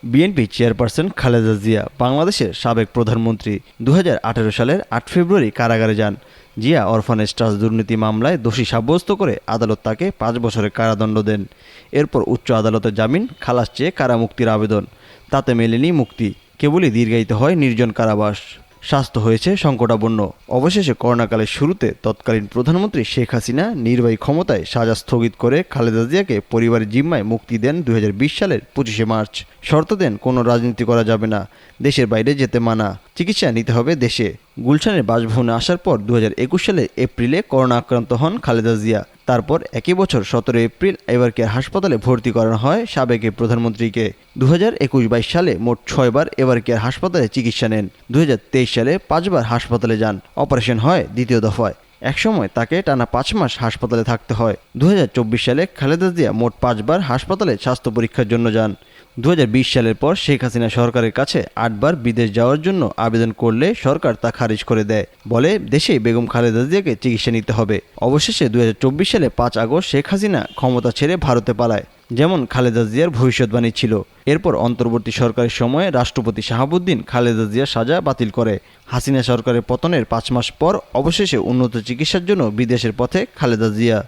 BNP chairperson Khaleda Zia বাংলাদেশের সাবেক প্রধানমন্ত্রী 2018 সালের 8 ফেব্রুয়ারি কারাগারে যান। জিয়া অরফানেজ ট্রাস্ট দুর্নীতি মামলায় দোষী সাব্যস্ত করে আদালত তাকে 5 বছরের কারাদণ্ড দেন। এরপর উচ্চ আদালতে জামিন খালাস চেয়ে কারামুক্তির আবেদন, তাতে মেলেনি মুক্তি, কেবলই দীর্ঘায়িত হয় নির্জন কারাবাস। স্বাস্থ্য হয়েছে সংকটাপন্ন। অবশেষে করোনাকালের শুরুতে তৎকালীন প্রধানমন্ত্রী শেখ হাসিনা নির্বাহী ক্ষমতায় সাজা স্থগিত করে খালেদা জিয়াকে পরিবারের জিম্মায় মুক্তি দেন 2020 সালের 25শে মার্চ। শর্ত দেন কোনো রাজনীতি করা যাবে না, দেশের বাইরে যেতে মানা, চিকিৎসা নিতে হবে দেশে। গুলশানের বাসভবনে আসার পর 2021 সালের এপ্রিলে করোনা আক্রান্ত হন খালেদা জিয়া। তারপর একই বছর 17 এপ্রিল এভারকেয়ার হাসপাতালে ভর্তি করানো হয় সাবেক এই প্রধানমন্ত্রীকে। 2021-22 সালে মোট 6 বার এভারকেয়ার হাসপাতালে চিকিৎসা নেন। 2023 সালে 5 বার হাসপাতালে যান। অপারেশন হয় দ্বিতীয় দফায়। একসময় তাকে টানা 5 মাস হাসপাতালে থাকতে হয়। 2024 সালে খালেদা জিয়া মোট 5 বার হাসপাতালে স্বাস্থ্য পরীক্ষার জন্য যান। 2020 সালের পর শেখ হাসিনা সরকারের কাছে 8 বার বিদেশ যাওয়ার জন্য আবেদন করলে সরকার তা খারিজ করে দেয়, বলে দেশেই বেগম খালেদা জিয়াকে চিকিৎসা নিতে হবে। অবশেষে 2024 সালে 5 আগস্ট শেখ হাসিনা ক্ষমতা ছেড়ে ভারতে পালায়, যেমন খালেদা জিয়ার ভবিষ্যৎবাণী ছিল। এরপর অন্তর্বর্তী সরকারের সময়ে রাষ্ট্রপতি শাহাবুদ্দিন খালেদা জিয়ার সাজা বাতিল করে। হাসিনা সরকারের পতনের 5 মাস পর অবশেষে উন্নত চিকিৎসার জন্য বিদেশের পথে খালেদা জিয়া।